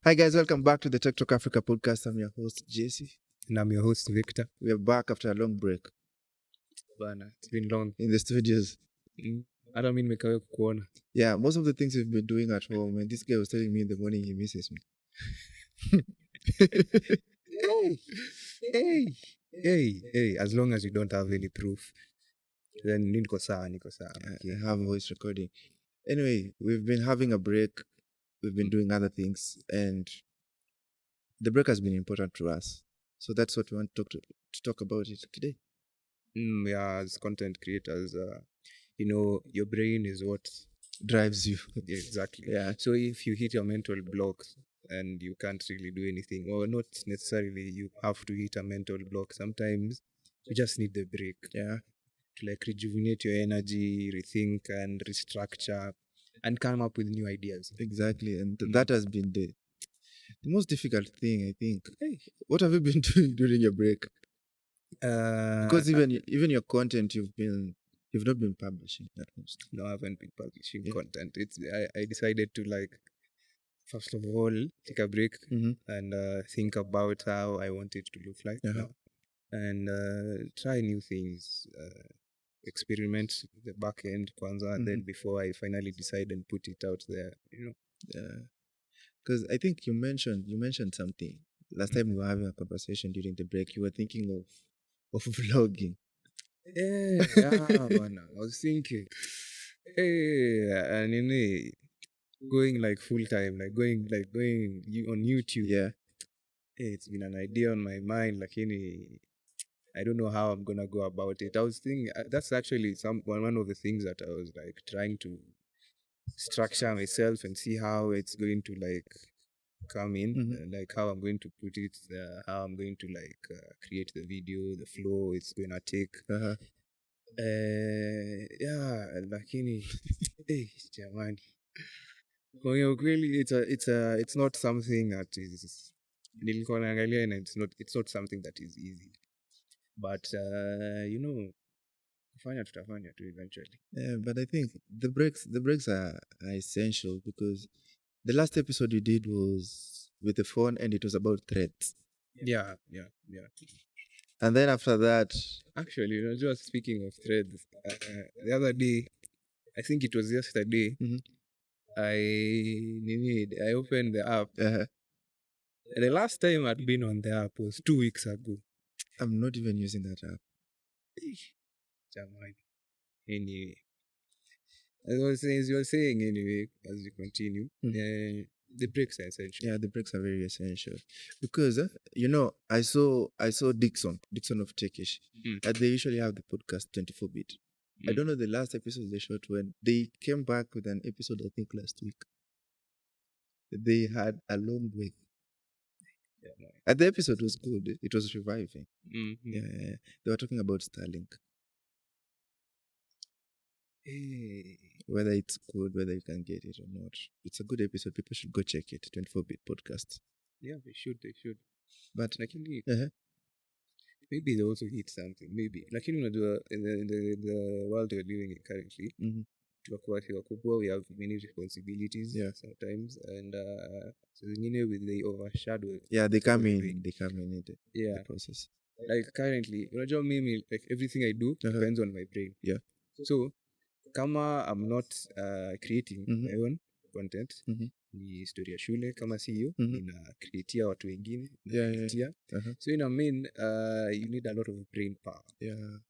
Hi guys, welcome back to the Tech Talk Africa podcast. I'm your host Jessy. And I'm your host, Victor. We are back after a long break Bana, it's been long. in the studios. I don't mean nimekawe kukuona. Yeah, most of the things we've been doing at home, and this guy was telling me in the morning he misses me. Hey, as long as you don't have any proof, then niko sawa. I have voice recording. Anyway, we've been having a break. We've been doing other things, and the break has been important to us. So that's what we want to talk about it today. Yeah, as content creators, your brain is what drives you. Exactly. Yeah. So if you hit your mental block and you can't really do anything, or not necessarily you have to hit a mental block, sometimes you just need the break. Yeah. To like rejuvenate your energy, rethink and restructure and come up with new ideas. Exactly. And that has been the most difficult thing, I think. Hey, what have you been doing during your break? Because even your content you've not been publishing that most. No, I haven't been publishing content. I decided to first of all take a break and think about how I want it to look like now, and try new things, experiment the back end kwanza, and then before I finally decide and put it out there, Yeah, because I think you mentioned something last time we were having a conversation during the break. You were thinking of vlogging. Yeah, man. I was thinking, and going like full time, going on YouTube. Yeah. It's been an idea on my mind, I don't know how I'm gonna go about it. I was thinking that's actually one of the things that I was like trying to structure myself and see how it's going to come in, like how I'm going to put it, how I'm going to create the video, the flow it's gonna take. Lakini jamani, kwa ukweli it's not something that is nilikuwa naangalia, and it's not something that is easy, but tutafanya tu eventually. Yeah, but I think the breaks are essential, because the last episode you did was with the phone and it was about threats. Yeah. And then after that, actually, just speaking of threads, the other day, I think it was yesterday, I opened the app. The last time I'd been on the app was 2 weeks ago. I'm not even using that app. Anyway, as you were saying, anyway, as you continue, the breaks are essential. Yeah, the breaks are very essential, because I saw Dixon of Techish, that they usually have the podcast 24-bit. I don't know the last episode they shot when they came back with an episode, I think last week. They had a long break. And the episode was good. It was reviving. Yeah. They were talking about Starlink. Whether it's good, whether you can get it or not. It's a good episode. People should go check it. 24-bit podcast. Yeah, they should. But maybe they also hit something. Maybe in the world we're living in currently, we have many responsibilities sometimes, and when they overshadow. Yeah, they come in the process. Like currently, me, like everything I do depends on my brain. Yeah. So kama I'm not creating my own content, ni story ya shule, kama si hiyo nina createa watu wengine, so you need a lot of brain power. Yeah.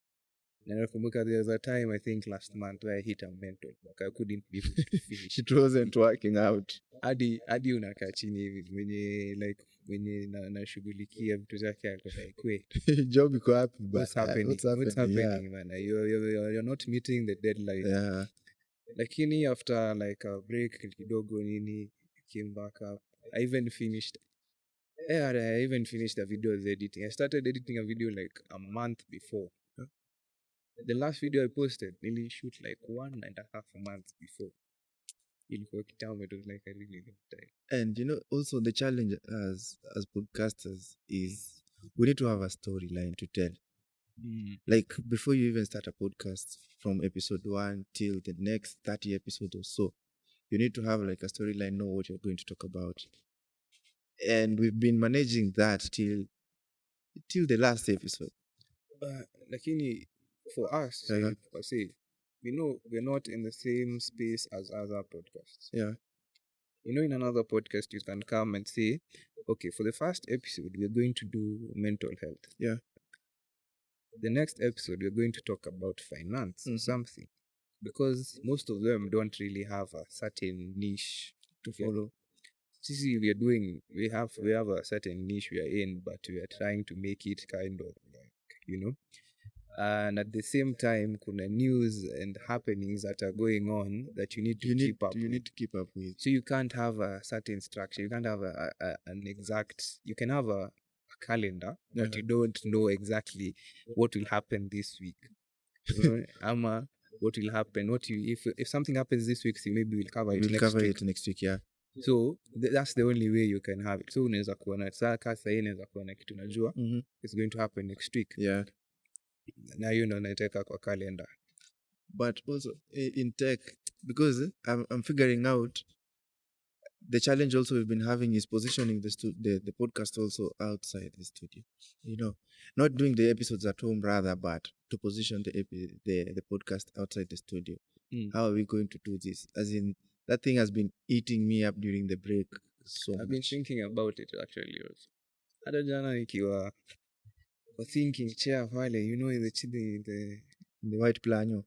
Na nakumbuka there's a time, I think last month, where I hit a mental block. I couldn't be able to finish. It wasn't working out. Hadi unakaa chini hivi mwenye nashughulikia vitu zake akwe job iko wapi? What's happening, man? You're not meeting the deadline. Yeah. Lakini after like a break kidogo nini, came back up. I even finished the videos editing. I started editing a video like a month before. The last video I posted, nearly shoot like 1.5 months before. It was like a really long time. And also the challenge as podcasters is we need to have a storyline to tell. Like before you even start a podcast, from episode 1 till the next 30 episodes or so, you need to have like a storyline, know what you're going to talk about. and we've been managing that till the last episode. Lakini for us, Yeah. per se, we know we're not in the same space as other podcasts. Yeah. In another podcast, you can come and say, okay, for the first episode, we're going to do mental health. Yeah. The next episode, we're going to talk about finance or something. Because most of them don't really have a certain niche To follow. See, we have a certain niche we are in, but we are trying to make it kind of like, and at the same time, kuna news and happenings that are going on that you need to keep up. You need to keep up with. So you can't have a certain structure. You can't have an exact. You can have a calendar, but you don't know exactly what will happen this week. Ama what will happen? If something happens this week, so maybe we'll cover it We'll next cover week. it next week, yeah. So that's the only way you can have it. So unaweza kuona sasa inaweza kuona kitu najua it's going to happen next week. Yeah. Na hiyo ndo naiteka kwa calendar. But also in tech, because I'm figuring out the challenge also we've been having is positioning the podcast also outside the studio. Not doing the episodes at home rather, but to position the podcast outside the studio. How are we going to do this? As in, that thing has been eating me up during the break so I've been thinking about it actually also. Hata jana nikiwa thinking chair pale, in the white plano.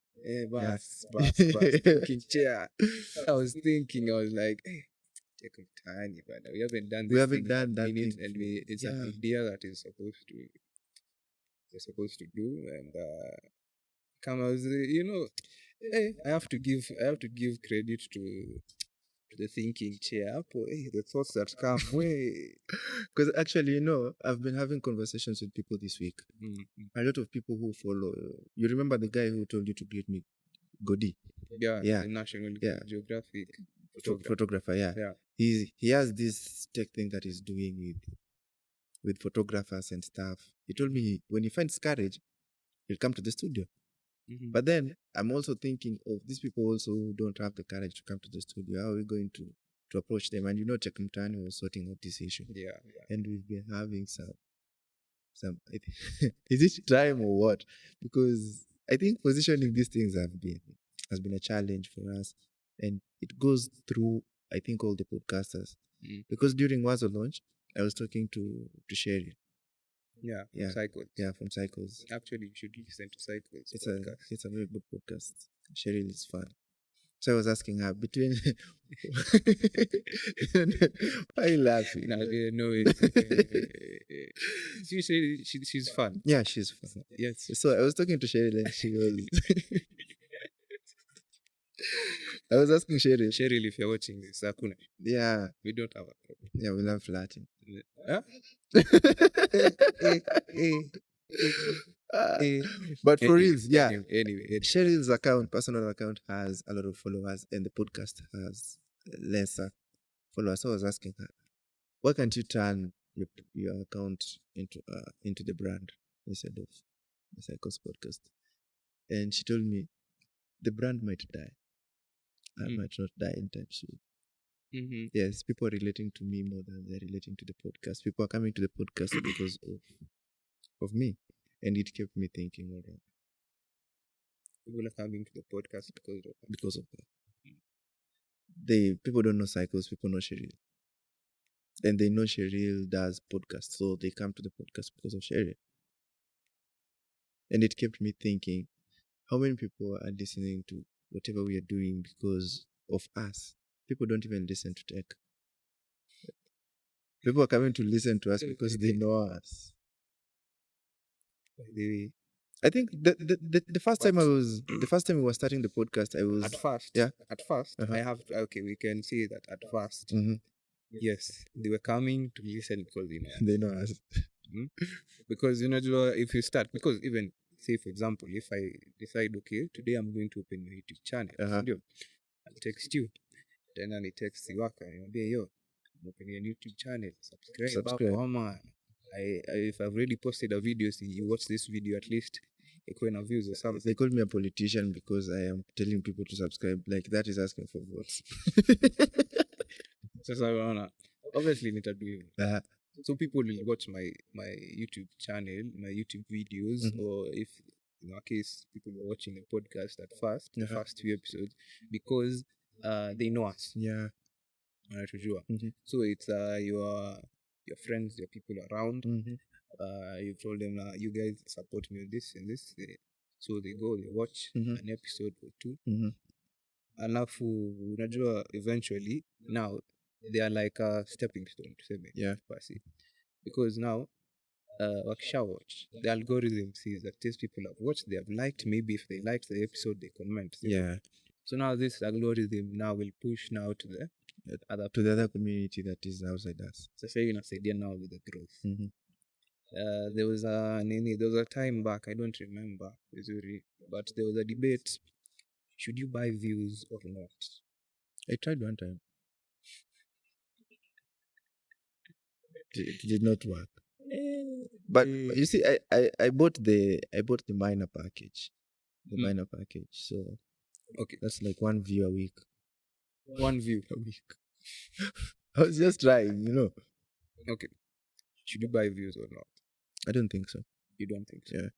Bus, thinking chair. I was like, hey, take a tiny, but we haven't done this. We haven't done that thing. And it's an idea that is supposed to do, and come as hey, I have to give credit to the thinking chair. Hey, the thoughts that come way. Because actually, I've been having conversations with people this week. A lot of people who follow. You remember the guy who told you to greet me, Ogwedhi? Yeah. The National Geographic photographer. Yeah. He has this tech thing that he's doing with photographers and stuff. He told me when he finds courage, he'll come to the studio. But then I'm also thinking of these people also who don't have the courage to come to the studio. How are we going to approach them? And Check Mtani was sorting out this issue. Yeah. And we've been having some is it time or what? Because I think positioning these things has been a challenge for us. And it goes through, I think, all the podcasters. Because during Wazo launch, I was talking to Sherry. Yeah, from Cycles. Yeah, from Cycles. Actually, you should listen to Cycles. It's a very good podcast. Cheryl is fun. So I was asking her between. Why are you laughing? No, you say she's fun. Yeah, she's fun. Yes. So I was talking to Cheryl and she was. I was asking Cheryl. Cheryl, if you're watching this, Sakuna. Yeah. We don't have a problem. Yeah, we love flirting. Huh? But for real, yeah. Anyway, Cheryl's personal account has a lot of followers, and the podcast has lesser followers. So I was asking her, why can't you turn your account into the brand instead of the Cycles podcast? And she told me, the brand might die. I might not die anytime soon. Yes, people are relating to me more than they're relating to the podcast. People are coming to the podcast because of me. And it kept me thinking, all right. People are coming to the podcast because of that. People don't know Cycles, people know Cheryl. And they know Cheryl does podcasts, so they come to the podcast because of Cheryl. And it kept me thinking, how many people are listening to whatever we are doing because of us? People don't even listen to tech. People are coming to listen to us because they know us. I think the first time we were starting the podcast, I was at first. Yeah. At first, we can say that at first. Yes, they were coming to listen because they know us. Because if you start, because even say for example, if I decide, okay, today I'm going to open a YouTube channel, I'll text you. Then I text Iwaka and be yo, I'm opening a YouTube channel. Subscribe. If I've already posted a video, see you watch this video at least. Equina views or something. They called me a politician because I am telling people to subscribe. Like that is asking for votes. obviously nitadu hivyo. Uh, So people will watch my YouTube channel, my YouTube videos, or if in our case people were watching the podcast at first, the first few episodes, because they know us. Yeah. Wanatujua. So it's your friends, your people around. You've told them, you guys support me with this and this. So they go, they watch an episode or two. Alafu unajua eventually now they are like a stepping stone tuseme. Yeah. Basi. Because now wakisha watch, the algorithm sees that these people have watched, they have liked. Maybe if they liked the episode, they comment. Yeah. So now this algorithm now will push now to the other community that is outside us. Sasa hiyo inasaidia now with the growth. There was a time back, I don't remember vizuri, but there was a debate, should you buy views or not? I tried one time. It did not work. But you see, I bought the minor package. The minor package. So okay, that's like 1 view a week. 1 view a week. I was just trying, Okay. Should you buy views or not? I don't think so. You don't think so? Yeah.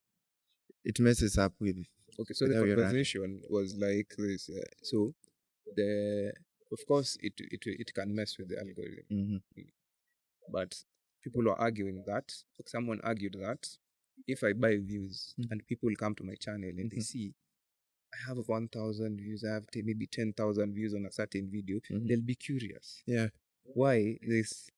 It messes up with. Okay, so the conversation was like this. So of course it can mess with the algorithm. But people are arguing that, someone argued that if I buy views and people come to my channel and they see I have 1,000 views, I have maybe 10,000 views on a certain video, they'll be curious. Yeah. Why this?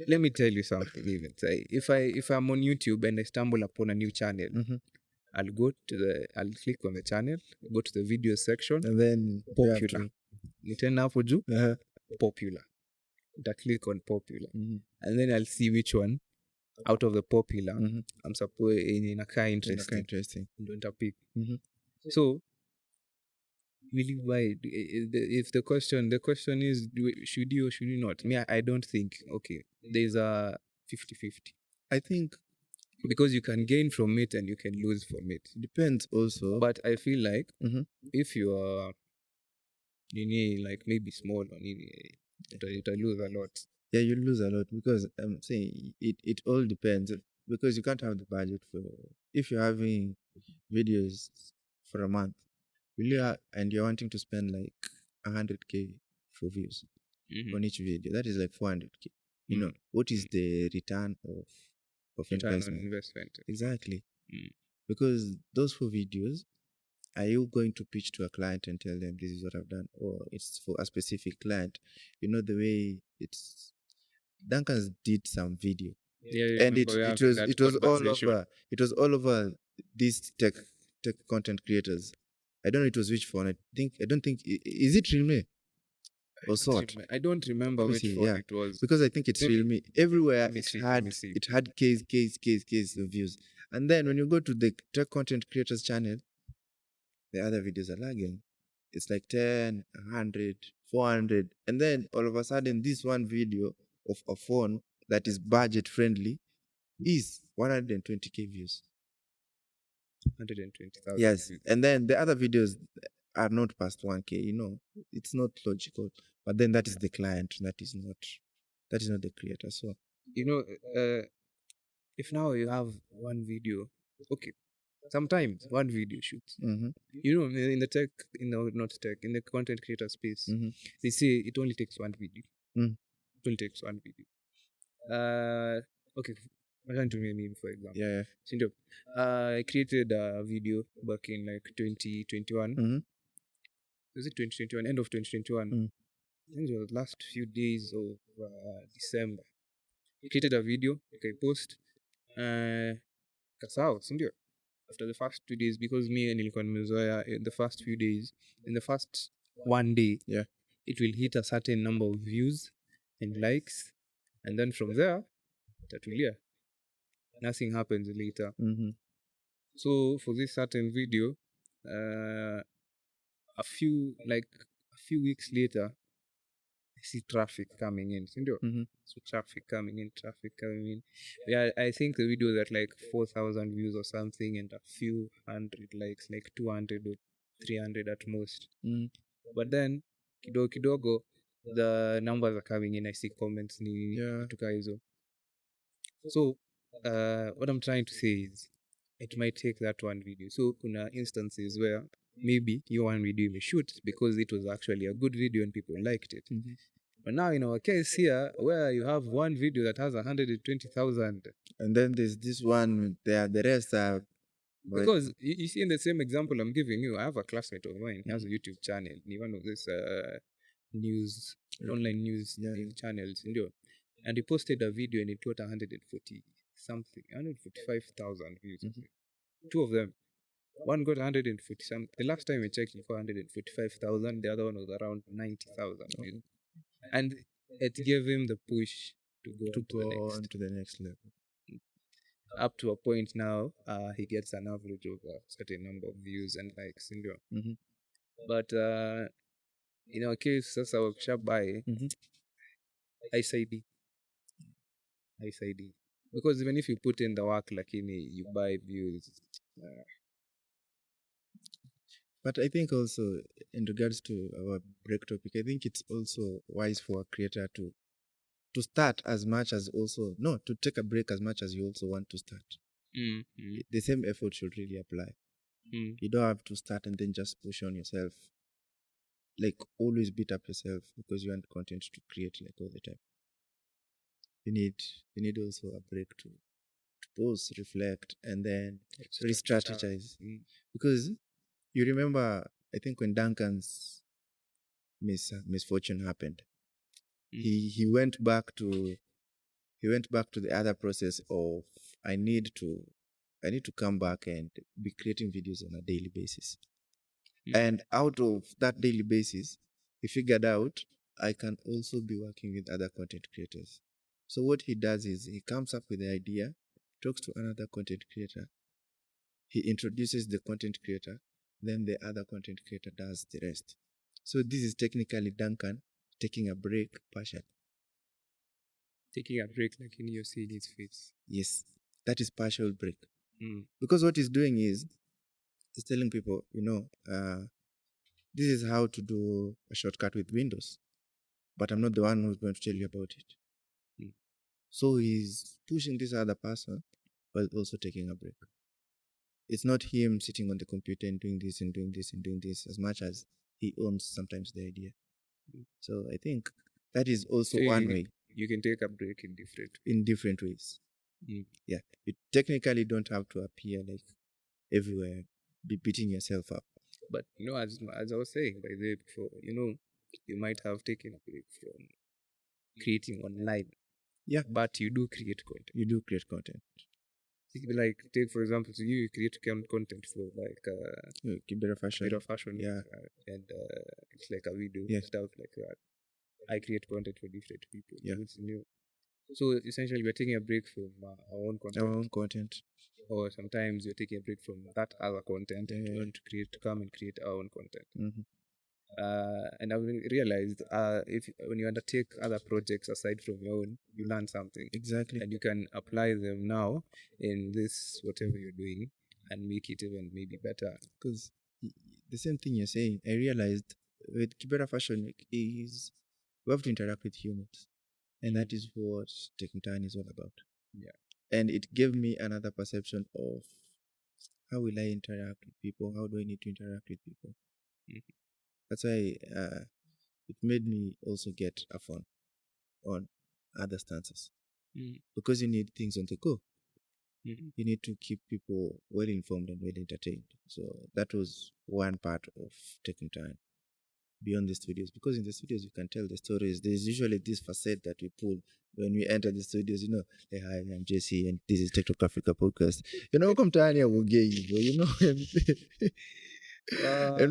Let me tell you something. Even say if I'm on YouTube and I stumble upon a new channel, I'll click on the channel, go to the video section, and then popular. Nitenda hapo juu, popular. I click on popular, and then I'll see which one out of the popular I'm supposed in a kind interesting. Don't pick. So will you buy? If the question is, should you or should you not? Me, I don't think. Okay, there's a 50-50. I think because you can gain from it and you can lose from it. Depends also. But I feel like if you are, like maybe small or you lose a lot. Yeah, you lose a lot because I'm saying it all depends, because you can't have the budget for, if you're having videos for a month, and you're wanting to spend like 100K for views on each video, that is like 400K. What is the return of investment? Exactly. Because those 4 videos, are you going to pitch to a client and tell them this is what I've done, or it's for a specific client? The way it's Duncan's did some video, and it was all over these tech content creators. I don't know it was which phone. I don't think is it Realme or sort. I don't remember which phone it was, because I think it's Realme. Everywhere it had case of views, and then when you go to the tech content creators channel, the other videos are lagging. It's like 10, 100, 400, and then all of a sudden this one video of a phone that is budget friendly is 120K views. 120,000. Yes, and then the other videos are not past 1K. It's not logical. But then that is the client. That is not the creator. So if now you have one video, okay. Sometimes one video shoots. In the tech, not tech, in the content creator space, they say it only takes one video. It only takes one video. Okay, I'm trying to name, for example. Yeah. I created a video back in like 2021. Was it 2021? End of 2021. I think it was last few days of December. I created a video. Okay, post. Kasao, sindio? After the first 2 days, because me and nilikuwa nimezoea in the first few days, in the first one day, it will hit a certain number of views and likes, and then from there, tatulia. Nothing happens later. So for this certain video, a few weeks later, I see traffic coming in. So traffic coming in. Yeah, I think the video is at like 4,000 views or something, and a few hundred likes, like 200 or 300 at most. But then kidogo, the numbers are coming in, I see comments ni Yeah. kutoka hizo. So what I'm trying to say is it might take that one video. So kuna instances where maybe your one video you shoot because it was actually a good video and people liked it. But now in our case here, where you have one video that has 120,000, And then there's this one there, the rest are because you see in the same example I'm giving you, I have a classmate of mine. He has a YouTube channel. He one of this news, online news channels, and he posted a video and it got 140 something, 145,000 views. Two of them. One got 140 something. The last time I checked, it got 145,000. The other one was around 90,000 views. And it gave him the push to go on to the next level. Up to a point now, he gets an average of a certain number of views and likes. But in our case, sasa wakishabai ICD. Because even if you put in the work, lakini you buy views. But I think also in regards to our break topic, I think it's also wise for a creator to start as much as also to take a break as much as you also want to start. The same effort should really apply. You don't have to start and then just push on yourself, like always beat up yourself because you want content to create like all the time. You need also a break to pause, reflect, and then re-strategize. Because you remember, I think when Duncan's misfortune happened, he went back to the other process of I need to come back and be creating videos on a daily basis. And out of that daily basis, he figured out I can also be working with other content creators. So what he does is he comes up with the idea, talks to another content creator, he introduces the content creator, then the other content creator does the rest. So this is technically Duncan taking a break partially. Taking a break like in your seeing his face. Yes, that is partial break. Because what he's doing is he's telling people, this is how to do a shortcut with Windows, but I'm not the one who's going to tell you about it. So he's pushing this other person while also taking a break. It's not him sitting on the computer and doing this and doing this and doing this as much as he owns sometimes the idea. So I think that is also one way. You can take a break in different ways. Yeah, you technically don't have to appear like everywhere, be beating yourself up. But as I was saying by the way before, you might have taken a break from creating online. Yeah, but you do create content. You do create content. Like take for example, so you create content for like Kibera fashion. Yeah, and it's like a video stuff like that. I create content for different people. Yeah. So essentially, we're taking a break from our own content. Or sometimes you're taking a break from that other content and you want to come and create our own content. And I've realized when you undertake other projects aside from your own, you learn something. Exactly. And you can apply them now in this, whatever you're doing, and make it even maybe better. Because the same thing you're saying, I realized with Kibera Fashion is we have to interact with humans. And that is what Taking Time is all about. Yeah. And it gave me another perception of how will I interact with people? How do I need to interact with people? That's why it made me also get a phone on other stances. Because you need things on the go. You need to keep people well informed and well entertained. So that was one part of Taking Time beyond the studios. Because in the studios you can tell the stories. There's usually this facade that we pull when we enter the studios, hey, hi, I'm Jessy and this is TikTok Africa podcast. Come to Anya and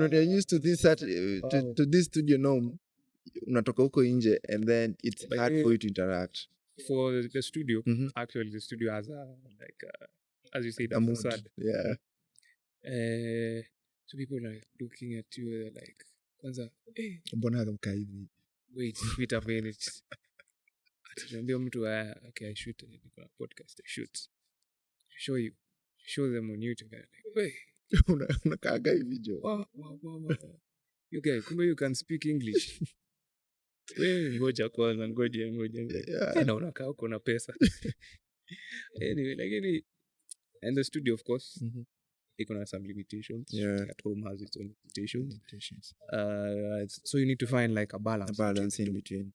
when you're used to this to this studio norm, unatoka huko nje and then it's hard for you to interact. For the studio, actually the studio has as you said, a facade. Yeah. So people are like looking at you like, kwanza, hey, wait a minute. Tunaambia mtu okay, I shoot a podcast, I shoot. Show them on YouTube. Like, unakaaga hivi jo. You guys, kumbe you can speak English. wewe ngoja kwanza, ngoja. Yeah. Na unakaa uko na pesa. Anyway, lakini and the studio of course iko na some limitations. Yeah. Shooting at home has its own limitations. Limitations. So you need to find like a balance. A balance in between.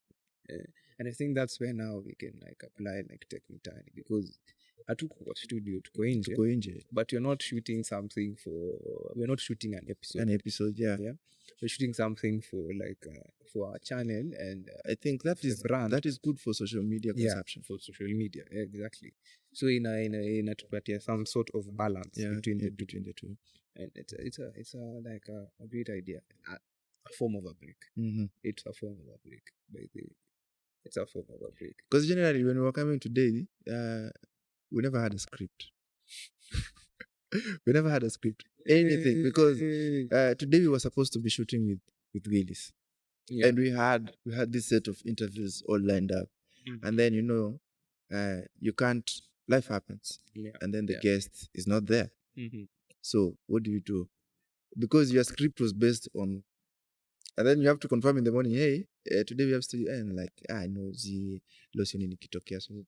And I think that's where now we can like apply like technically, because hatuko kwa studio, tuko nje, but we're not shooting something we're not shooting an episode. Yeah. We're shooting something for like for our channel, and I think that is brand. That is good for social media consumption. For social media, exactly. So inatupatia some sort of balance between the two, and it's like a great idea, a form of a break. It's a form of a break, by the way. It's a form of a break. Because generally, when we were coming today, we never had a script. We never had a script. Anything. Because today we were supposed to be shooting with Willis. Yeah. And we had this set of interviews all lined up. And then, you can't, life happens. Yeah. And then the guest is not there. So what do? Because your script was based on, and then you have to confirm in the morning, hey, today we have studio, and like, I know the lotion nikitokea, so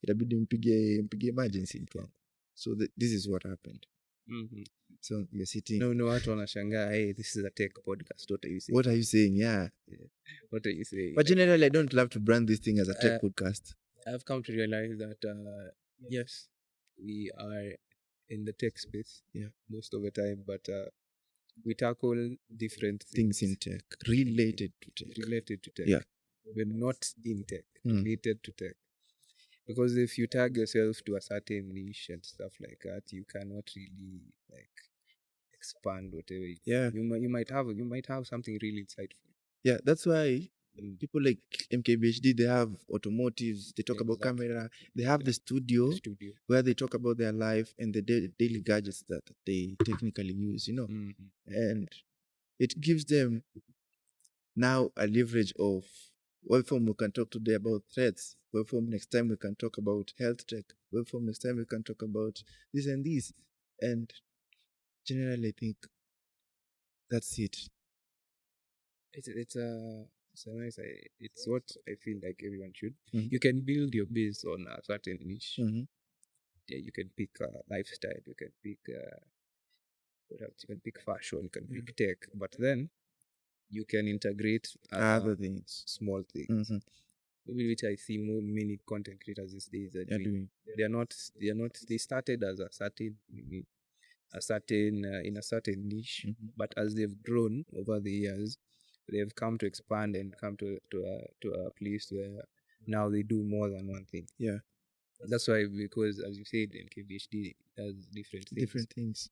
itabidi mpige emergency mtu wangu. So this is what happened. So you're sitting. No, watu wanashangaa, hey, this is a tech podcast. What are you saying? What are you saying? Yeah. What are you saying? But generally, I don't love to brand this thing as a tech podcast. I've come to realize that, yes, we are in the tech space most of the time, but we tackle different things in tech, related to tech. Yeah. We're not in tech, related to tech. Because if you tag yourself to a certain niche and stuff like that, you cannot really like expand whatever. You might have something really insightful. Yeah, that's why people like MKBHD, they have automotives, they talk about camera, they have the studio where they talk about their life and the daily gadgets that they technically use, and it gives them now a leverage of Webform. We can talk today about threats. Webform, next time we can talk about health tech. Webform, next time we can talk about this and this. And generally, I think that's it. It's what I feel like everyone should. You can build your base on a certain niche. Yeah, you can pick lifestyle. You can pick what else? You can pick fashion. You can pick tech. But then you can integrate other things, small things, which I see many content creators these days are doing. They started as a certain in a certain niche, but as they've grown over the years, they've come to expand and come to a place where now they do more than one thing. Yeah, that's why, because as you said, NKBHD does different things.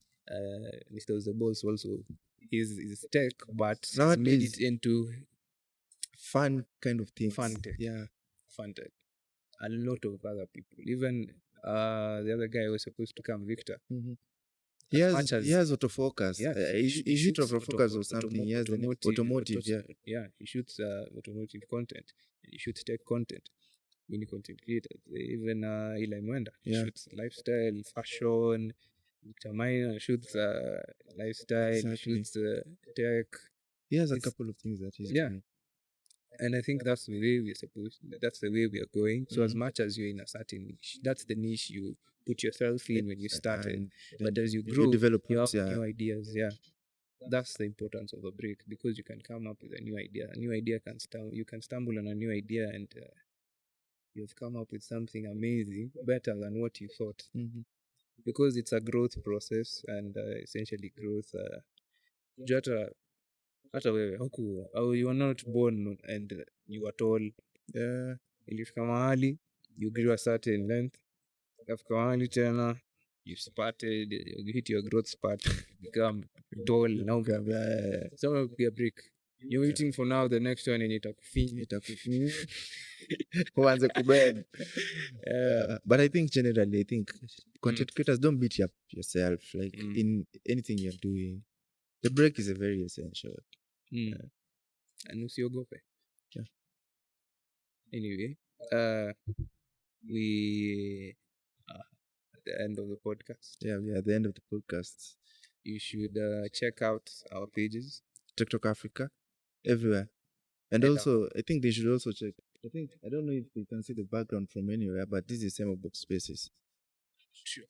Mr. Uzabos also is tech, but he's made it into fun kind of things. Fun tech. Yeah, fun tech. A lot of other people, even the other guy was supposed to come, Victor. He has autofocus. Yeah, he shoots autofocus or something. He has automotive. Yeah, he shoots automotive content. He shoots tech content. Many content creators. Even Eli Mwenda shoots lifestyle, fashion. Victor Minor shoots lifestyle, shoots tech. He has a couple of things that he's doing. And I think that's the way that's the way we are going. So as much as you're in a certain niche, that's the niche you put yourself in when you started. But as you grow, you develop new ideas. Yeah, that's the importance of a break, because you can come up with a new idea. A new idea you can stumble on a new idea, and you've come up with something amazing, better than what you thought. Because it's a growth process, and essentially growth. Hata wewe you were not born and you were tall. Ilifika mahali you grew a certain length, ikafika mahali tena you spurted, you hit your growth spurt, become tall. Now so will be a break. You're waiting for now the next one, and itakufinya uanze kubend. But I think generally, content creators, don't beat yourself like in anything you're doing. The break is a very essential. And usiogope. Anyway, we are at the end of the podcast. Yeah, we are at the end of the podcast. You should check out our pages. TikTok Africa, everywhere. And Yeah. also, I think they should also check. I don't know if you can see the background from anywhere, but this is Summer Box Spaces. Sure.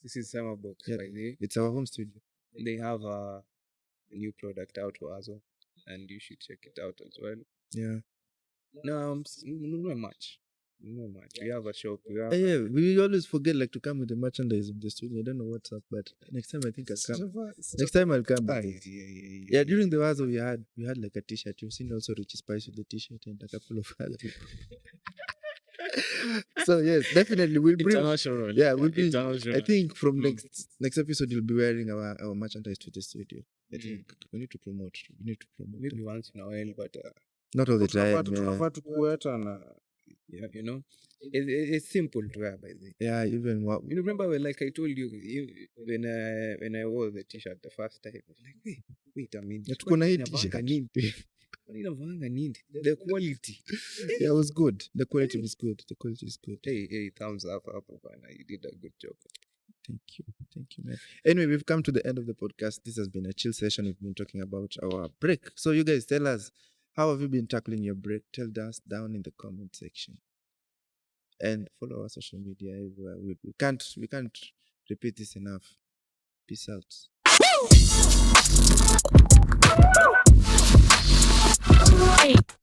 This is Summer Box, Yeah. by the way. It's our home studio. They have a new product out as well, and you should check it out as well. Yeah. No, not much. Not much. We have a shop. We have Yeah, we always forget like to come with the merchandise in the studio. I don't know what's up, but next time I think I'll come. Next time I'll come. Yeah, during the Wazo we had like a T-shirt. You've seen also Richie Spice with the T-shirt and a couple of other people. So yes, definitely we'll bring. International. Yeah, we'll be. International. I think from next episode you'll be wearing our merchandise to the studio. I think we need to promote. Maybe once in a while, but not all the time. tunafaa tukueta na yeah, you know, it's simple to wear, by the way. Yeah, even what You remember when, like I told you, when I wore the T-shirt the first time, I was like, wait a minute. tuko na hii Inavanga T-shirt. nini? Inavanga nini? The quality. Yeah, it was good. The quality was good. Hey, thumbs up, man. You did a good job. Thank you, man. Anyway, we've come to the end of the podcast. This has been a chill session. We've been talking about our break. So you guys tell us, how have you been tackling your break? Tell us down in the comment section. And follow our social media everywhere. We can't repeat this enough. Peace out.